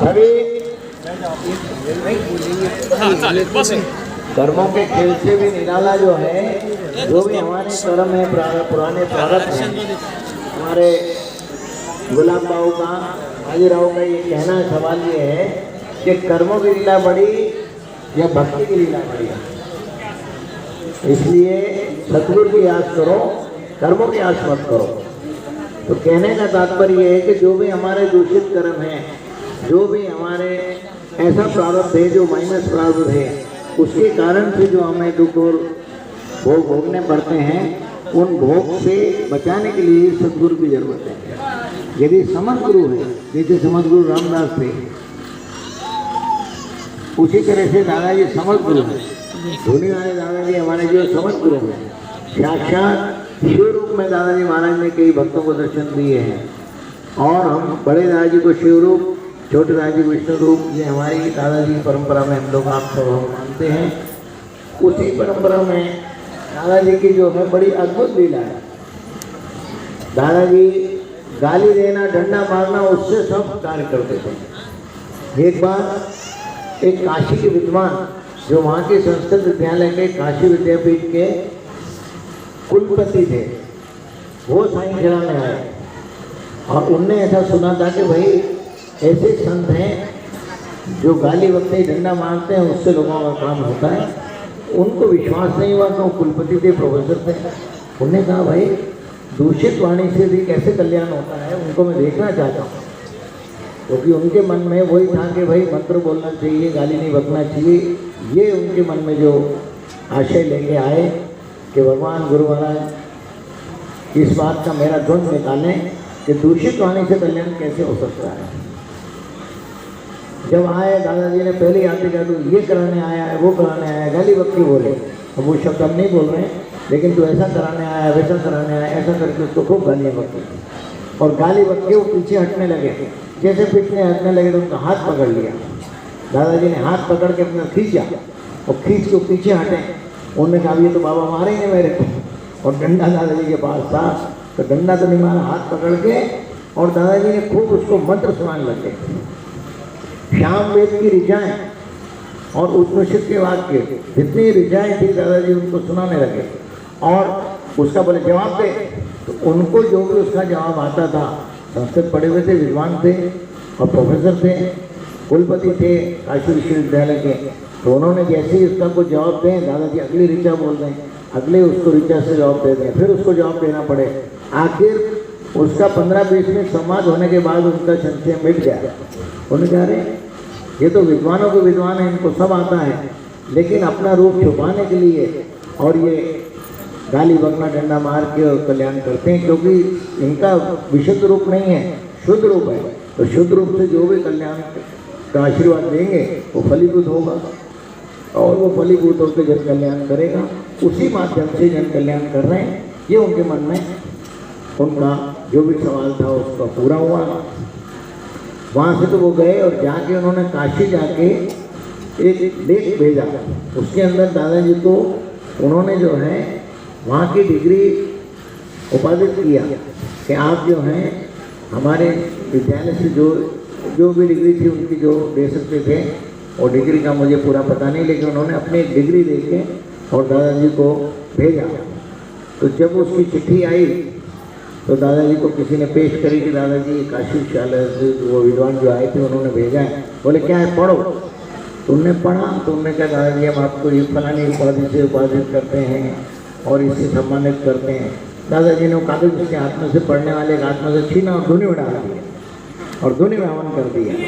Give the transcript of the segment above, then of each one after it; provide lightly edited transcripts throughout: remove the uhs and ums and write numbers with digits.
अभी कर्मों के खेल से भी निराला जो है, जो भी हमारे कर्म है, पुराने प्रारब्ध हैं, हमारे गुलाब बाबू का, हाजीराव का ये कहना सवाल ये है कि कर्मों की लीला बड़ी या भक्ति की लीला बड़ी है। इसलिए सतगुरु की याद करो, कर्मों की याद मत करो। तो कहने का तात्पर्य ये है कि जो भी हमारे दूषित कर्म हैं, जो भी हमारे ऐसा प्रारब्ध है जो माइनस प्रारब्ध है, उसके कारण से जो हमें दुख और भोग भोगने पड़ते हैं, उन भोग से बचाने के लिए सतगुरु की जरूरत है। यदि समर्थ गुरु है, जैसे समर्थ गुरु रामदास थे, उसी तरह से दादाजी समर्थ गुरु हैं। धोनी वाले दादाजी हमारे जो समर्थ गुरु हैं, साक्षात शिव रूप में दादाजी महाराज ने कई भक्तों को दर्शन दिए हैं। और हम बड़े दादाजी को शिव रूप, छोटे दादाजी को विष्णु रूप, ये हमारी दादाजी की परंपरा में हम लोग आप सब मानते हैं। उसी परंपरा में दादाजी की जो है बड़ी अद्भुत लीला है। दादाजी गाली देना, डंडा मारना, उससे सब कार्य करते थे। एक बार एक काशी के विद्वान, जो वहाँ के संस्कृत विद्यालय के काशी विद्यापीठ के कुलपति थे, वो साईं खेड़ा में आए और उनने ऐसा सुना था कि भाई ऐसे संत हैं जो गाली वक्त ही डंडा मारते हैं, उससे लोगों का काम होता है। उनको विश्वास नहीं हुआ कि वो कुलपति थे, प्रोफेसर थे। उन्होंने कहा भाई दूषित वाणी से भी कैसे कल्याण होता है, उनको मैं देखना चाहता हूँ। क्योंकि उनके मन में वही था कि भाई मंत्र बोलना चाहिए, गाली नहीं बकना चाहिए। ये उनके मन में जो आशय लेके आए कि भगवान गुरु महाराज इस बात का मेरा द्वंद निकालें कि दूषित वाणी से कल्याण कैसे हो सकता है। जब आए दादाजी ने पहले आते क्या, तू ये कराने आया है, वो कराने आया है, गाली बक्की बोले। अब वो शब्द हम नहीं बोल रहे हैं, लेकिन तू ऐसा कराने आया, वैसा कराने आया, ऐसा करके उसको खूब गाली बक्की। और गाली बक्की वो पीछे हटने लगे। जैसे पीछे हटने लगे तो उनका हाथ पकड़ लिया। दादाजी ने हाथ पकड़ के अपना खींचा और खींच के पीछे हटे। उन्होंने कहा ये तो बाबा मारेंगे मेरे को। और डंडा दादाजी के पास था, तो डंडा तो नहीं मारा, हाथ पकड़ के। और दादाजी ने खूब उसको मंत्र सुनाने लगे। श्याम वेद की ऋचाएँ और उपनिषद के वाक्य, जितनी ऋचाएँ थी दादाजी उनको सुनाने लगे। और उसका बोले जवाब दे, तो उनको जो भी उसका जवाब आता था, संस्कृत पढ़े हुए थे, विद्वान थे और प्रोफेसर थे, कुलपति थे काशी विश्वविद्यालय के, तो उन्होंने जैसे ही उसका कुछ जवाब दें, दादाजी अगली ऋचा बोल दें, अगले उसको ऋचा से जवाब दे दें, फिर उसको जवाब देना पड़े। आखिर उसका 15-20 मिनट संवाद होने के बाद उनका संशय मिट गया। उन्होंने कहा अरे ये तो विद्वानों के विद्वान हैं, इनको सब आता है, लेकिन अपना रूप छुपाने के लिए और ये गाली बकना डंडा मार के और कल्याण करते हैं, क्योंकि इनका विशुद्ध रूप नहीं है, शुद्ध रूप है। तो शुद्ध रूप से जो भी कल्याण का आशीर्वाद देंगे वो फलीभूत होगा, और वो फलीभूत होकर जन कल्याण करेगा। उसी माध्यम से जन कल्याण कर रहे हैं। ये उनके मन में उनका जो भी सवाल था उसका पूरा हुआ। वहाँ से तो वो गए और जाके उन्होंने काशी जाके एक लेख भेजा। उसके अंदर दादाजी को उन्होंने जो है वहाँ की डिग्री उपाधित किया कि आप जो हैं हमारे विद्यालय से जो भी डिग्री थी उनकी जो दे सकते थे, और डिग्री का मुझे पूरा पता नहीं, लेकिन उन्होंने अपनी डिग्री दे के और दादाजी को भेजा। तो जब उसकी चिट्ठी आई तो दादाजी को किसी ने पेश करी कि दादाजी काशी विश्वविद्यालय से वो विद्वान जो आए थे उन्होंने भेजा है। बोले क्या है, पढ़ो। तो उनने पढ़ा तो उन्होंने कहा दादाजी हम आपको ये फलानी उपाधि से उपाधित करते हैं और इससे सम्मानित करते हैं। दादाजी ने वो कागज उसके हाथ में से, पढ़ने वाले के हाथ में से छीना और धुनी में डाल दिया और धुनी में हवन कर दिया। और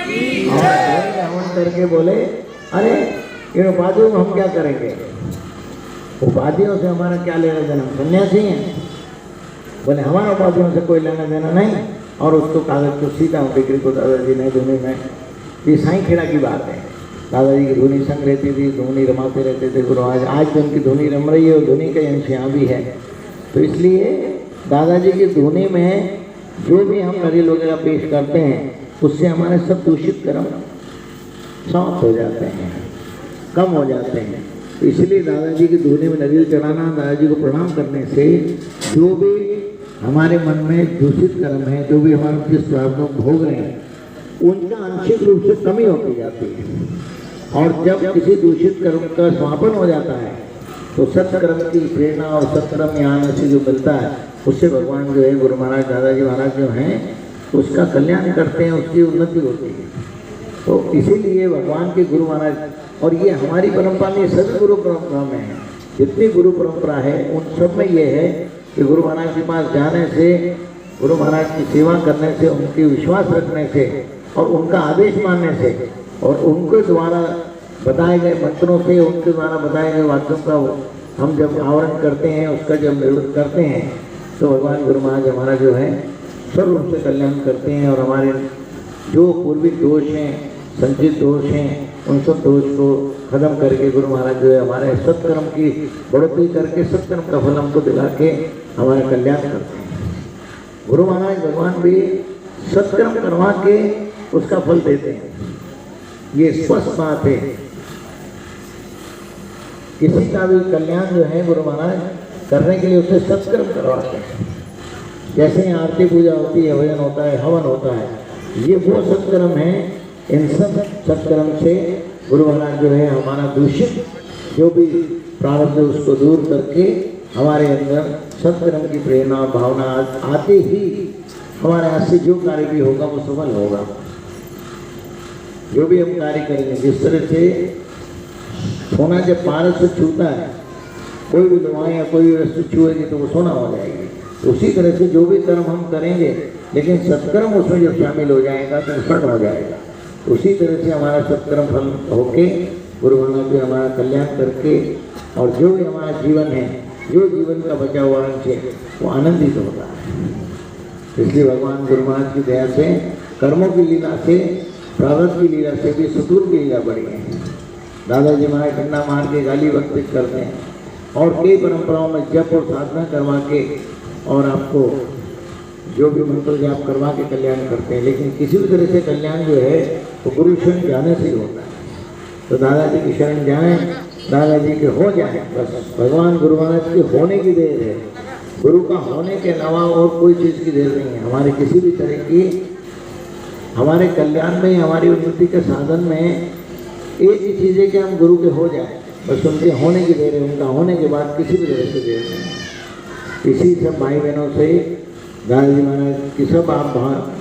धुनी में हवन करके बोले अरे इन उपाधियों में हम क्या करेंगे, उपाधियों से हमारा क्या लेना देना, सन्यासी हैं। बोले हमारा उपाधियों से कोई लेना देना नहीं। और उसको कागज को सीधा डिग्री को दादाजी ने धुनी में, ये साईं खेड़ा की बात है, दादाजी की धुनी संग रहती थी, धुनी रमाते रहते थे गुरु। आज तो उनकी धुनी रम रही है और धुनी का अंश यहाँ भी है। तो इसलिए दादाजी की धुनी में जो भी हम नरियल वगैरह पेश करते हैं, उससे हमारे सब दूषित कर्म समाप्त हो जाते हैं, कम हो जाते हैं। तो इसलिए दादाजी की धुनी में नरियल चढ़ाना, दादाजी को प्रणाम करने से जो भी हमारे मन में दूषित कर्म है, जो भी हमारे जिस प्रारब्ध को भोग रहे हैं, उनका आंशिक रूप से कमी होती जाती है। और जब किसी दूषित कर्म का समापन हो जाता है तो सत्कर्म की प्रेरणा और सत्कर्म यहाँ से जो मिलता है उससे भगवान जो है गुरु महाराज दादाजी महाराज जो हैं उसका कल्याण करते हैं, उसकी उन्नति होती है। तो इसीलिए भगवान के गुरु महाराज, और ये हमारी परंपरा में, सभी गुरु परंपरा में है, जितनी गुरु परंपरा है उन सब में ये है कि गुरु महाराज के पास जाने से, गुरु महाराज की सेवा करने से, उनकी विश्वास रखने से और उनका आदेश मानने से और उनके द्वारा बताए गए मंत्रों से, उनके द्वारा बताए गए वाक्यों का हम जब आवरण करते हैं, उसका जब निर्वहन करते हैं तो भगवान गुरु महाराज हमारा जो है सर्व रूप से कल्याण करते हैं। और हमारे जो पूर्वी दोष हैं, संचित दोष हैं, उन सब दोष को खत्म करके गुरु महाराज जो है हमारे सत्कर्म की बढ़ोतरी करके सत्कर्म का फल हमको दिला के हमारा कल्याण करते हैं। गुरु महाराज भगवान भी सत्कर्म करवा के उसका फल देते हैं, ये स्पष्ट बात है। किसी का भी कल्याण जो है गुरु महाराज करने के लिए उसे सत्कर्म करवाते हैं। जैसे आरती पूजा होती है, भजन होता है, हवन होता है, ये वो सत्कर्म है। इन सब सत्कर्म से गुरु महाराज जो है हमारा दूषित जो भी प्रारब्ध है उसको दूर करके हमारे अंदर सत्कर्म की प्रेरणा भावना आते ही हमारे हाथ से जो कार्य भी होगा वो सफल होगा। जो भी हम कार्य करेंगे, जिस तरह से सोना जब पारस से छूता है, कोई भी दवाएं या कोई भी वस्तु छुएगी तो वो सोना हो जाएगी। उसी तरह से जो भी कर्म हम करेंगे लेकिन सत्कर्म उसमें जब शामिल हो जाएगा तो स्वर्ण हो जाएगा। उसी तरह से हमारा सत्कर्म फल होके गुरु महाराज भी हमारा कल्याण करके और जो भी हमारा जीवन है, जो जीवन का बचा हुआ अंश है वो आनंदित होता है। इसलिए भगवान गुरु महाराज की दया से, कर्मों की लीला से, प्रारब्ध की लीला से भी सुदूर की लीला बढ़ी है। दादाजी महाराज डंडा मार के गाली वक्तित करते हैं और कई परंपराओं में जप और साधना करवा के और आपको जो भी मंत्र जाप करवा के कल्याण करते हैं। लेकिन किसी भी तरह से कल्याण जो है वो गुरु शरण जाने से ही होता है। तो दादाजी की शरण जाएं, दादाजी के हो जाए, बस भगवान गुरु महाराज के होने की देर है। गुरु का होने के अलावा और कोई चीज़ की देर नहीं है। हमारे किसी भी तरह की, हमारे कल्याण में, हमारी उन्नति के साधन में एक ही चीज़ है कि हम गुरु के हो जाए, बस उनके होने की देर है। उनका होने के बाद किसी भी तरह से देर नहीं है। इसी सब भाई बहनों से, दादाजी महाराज की सब आप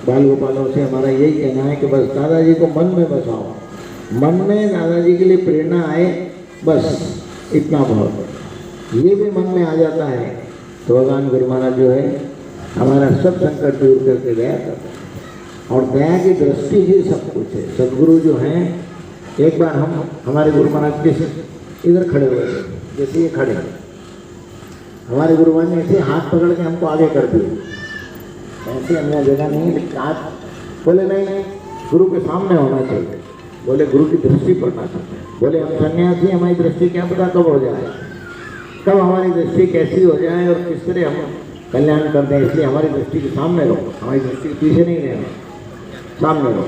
बाल गोपालों से हमारा यही कहना है कि बस दादाजी को मन में बसाओ, मन में दादाजी के लिए प्रेरणा आए, बस इतना बहुत है। ये भी मन में आ जाता है तो भगवान गुरु महाराज जो है हमारा सब संकट दूर करके दया करते हैं। और दया की दृष्टि ही सब कुछ है। सदगुरु जो हैं, एक बार हम हमारे गुरु महाराज के इधर खड़े हुए थे, जैसे ये खड़े, हमारे गुरु महाराज ने ऐसे हाथ पकड़ के हमको आगे कर दिया। ऐसे हमने जगह नहीं, लेकिन हाथ बोले नहीं, गुरु के सामने होना चाहिए। बोले गुरु की दृष्टि पड़ना चाहिए। बोले हम सन्यासी, हमारी दृष्टि क्या पता कब हो जाए, कब हमारी दृष्टि कैसी हो जाए और किस तरह हम कल्याण कर दें। इसलिए हमारी दृष्टि के सामने रहो, हमारी दृष्टि के पीछे नहीं रहना, सामने रहो।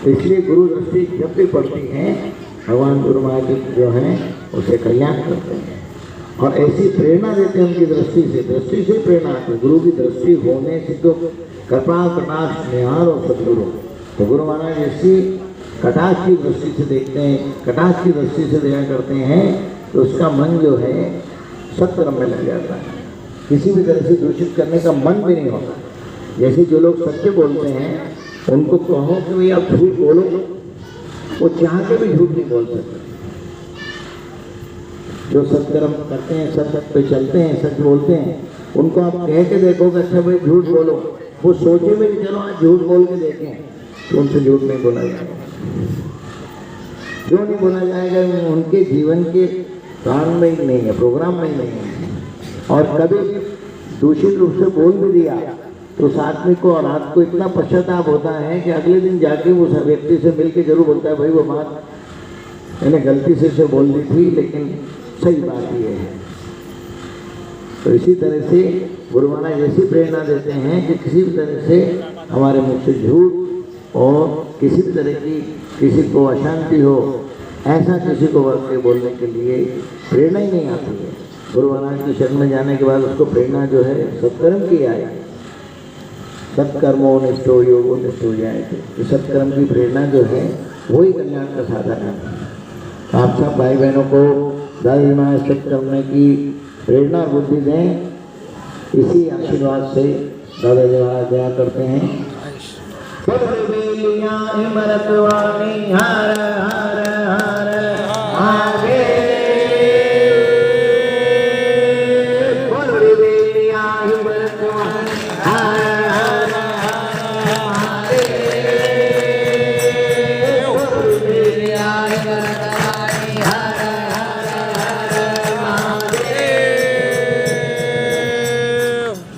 तो इसलिए गुरु दृष्टि जब भी पड़ती है, भगवान गुरु महाराज जो हैं उसे कल्याण करते हैं और ऐसी प्रेरणा देते हैं। उनकी दृष्टि से प्रेरणा आती है। गुरु की दृष्टि होने से तो कृपा कटाक्ष निहार और सदगुरु, तो गुरु महाराज ऐसी कटाक्ष की दृष्टि से देखते हैं, कटाक्ष की दृष्टि से दया करते हैं, तो उसका मन जो है सत्कर्म में लग जाता है। किसी भी तरह से दूषित करने का मन भी नहीं होता। जैसे जो लोग सत्य बोलते हैं उनको कहो कि भाई आप झूठ बोलो, वो चाह के भी झूठ नहीं बोल सकते। जो सत्कर्म करते हैं, सत्य पे चलते हैं, सच बोलते हैं, उनको आप कह के देखो कि अच्छा भाई झूठ बोलो, वो सोचे में चलो आज झूठ बोल के देखें, तो उनसे झूठ नहीं बोला जाएगा। जो नहीं बोला जाएगा उनके जीवन के कारण में ही नहीं है, प्रोग्राम में ही नहीं है। और कभी दूषित रूप से बोल भी दिया तो उस आदमी को और रात को इतना पश्चाताप होता है कि अगले दिन जाके उस व्यक्ति से मिल के जरूर बोलता है भाई वो बात मैंने गलती से बोल दी थी, लेकिन सही बात ये है। तो इसी तरह से गुरु महाराज ऐसी प्रेरणा देते हैं कि किसी भी तरह से हमारे मुख से झूठ और किसी भी तरह की किसी को अशांति हो, ऐसा किसी को वाक्य बोलने के लिए प्रेरणा ही नहीं आती है। गुरु महाराज की शरण में जाने के बाद उसको प्रेरणा जो है सत्कर्म की आए। सत्कर्मों निष्ठो योगो निष्ठो जायते। तो सत्कर्म की प्रेरणा जो है वही कल्याण का साधन है। आप सब भाई बहनों को दादी माँ सत्य करने की प्रेरणा और बुद्धि दें, इसी आशीर्वाद से दादाजी महाराज दया करते हैं। इमरतवाणी हर हर हर महादेव।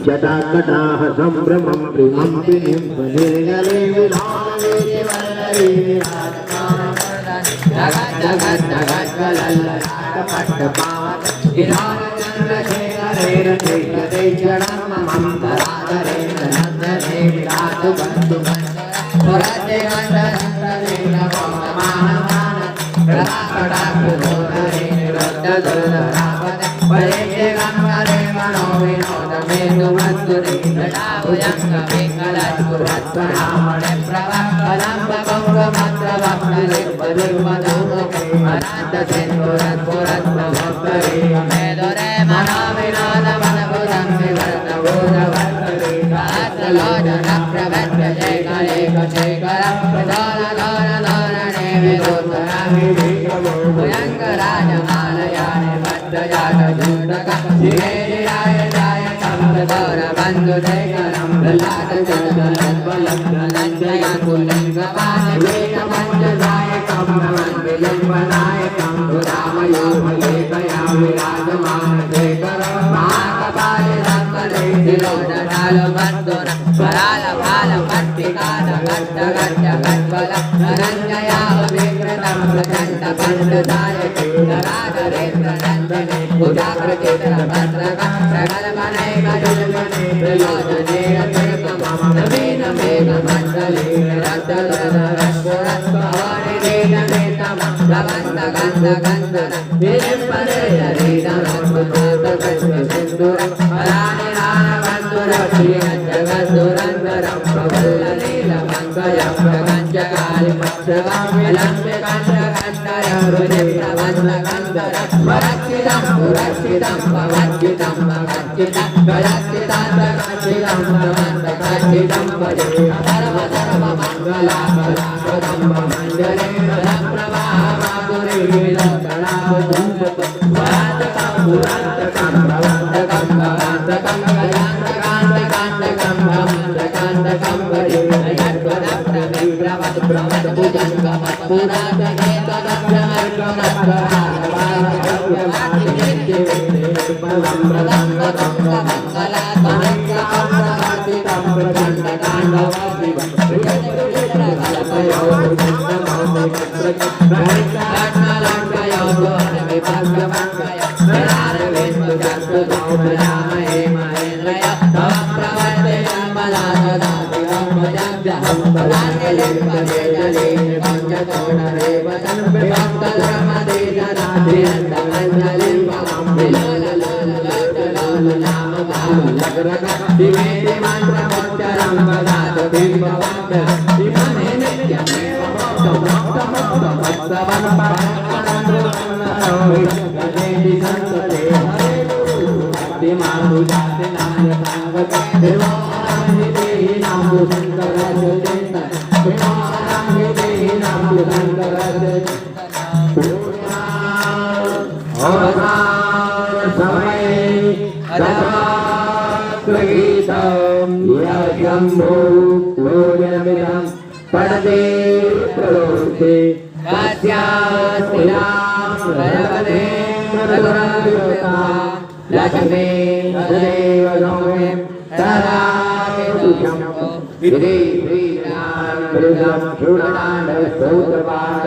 जटाकटाह संभ्रमं प्रेमं प्रियं वनेगले विधाने वरदे विराजमान जगत जगत जगत कलल्लाट पट्टपावक विधान चंद्रशेखरे रते चरणं मम धराधरे नंदने विराज बंधु पुरते गंधरे नमो नमः प्रकाशडाक रोदरे निरुद्ध दुर्धरापते परेते गंगरे मनो विनोद मेदु मधुरे जटाभुजंग वेंकटपुरत्वनामणे प्रभा पदंब गौर मात्र भक्तरे पदुर्मदमुखे अनंत सिंधुरत्पुरत्व भक्तरे मेदुरे मनो विनोद मनभुजं विवर्त भूरवर्तरे रात्रलोचन प्रभद्र जय करे शेखर प्रधान धोर धोरणे विदोधरा भुजंग राजमालयाने भद्रजात झूटक शिवे जय जय कमलधर बंधु शेखरं प्रहलाद चंद्रलद्वलं प्रलज्जयाकुलिंगपाल वेद पंचदायकं नमन्विलिम्बनायकं रामयोगलेखया विराजमान शेखरं महाकपाल शङ्करे शिरोधराल बन्धुर कराल भाल पट्टिकाद गट्ट गट्ट गट्बल धनञ्जया विकृतं प्रचण्ड बन्धुदायके धराधरेन्द्र नन्दने भुजाकृतिधर भद्रक प्रगल्भनैक दुर्गने प्रयोजने रतिर्गमं नवीन मेघमण्डले रक्तधरस्फुरत्भवानिदेनमेतमं प्रबन्ध गन्ध गन्धर विलिम्बने शरीरमद्भुतातगच्छसिन्दूरं हरानिरानबन्धुरक्षीयज्जगद्दुरन्धरं प्रफुल्लनीलमङ्गलं प्रकञ्चकालिमक्षवालम्ब्यकण्ठकण्ठयं हृदिप्रबन्धकन्धरं वरक्षितं सुरक्षितं भवज्जितं भगज्जितं गजक्षितान्तकक्षितं प्रबन्धकक्षितं भजे सर्वसर्वमङ्गलाकलापदं मञ्जरे प्रभामाधुरे विलङ्कणावधूपं वरान्तकं पुरान्तकं भवन्तकं भवान्तकं गजान्तकान्तकान्तकं भवन्तकान्तकं भजे यद्वदप्रविग्रवद्भ्रमद्भुजङ्गमत्पुरातने पड़ते प्रलोभते लक्ष्मी सदैव गौरीं तराके सुशम्भो श्री श्रीराम स्तोत्रपाठ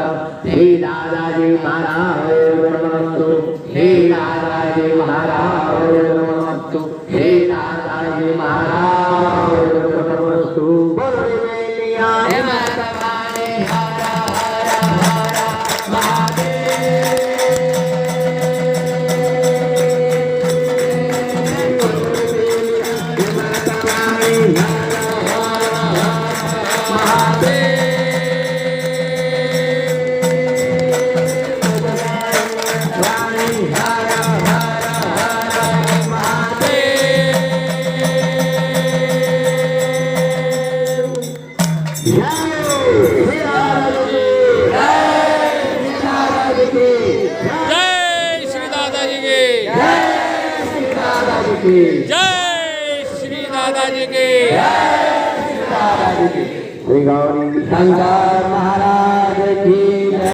श्री दादाजी महाराज नमस्तु श्री दादाजी महाराज नमस्तु श्री दादाजी महाराज नमस्तु की जय श्री दादाजी की श्री गौरी शंकर महाराज की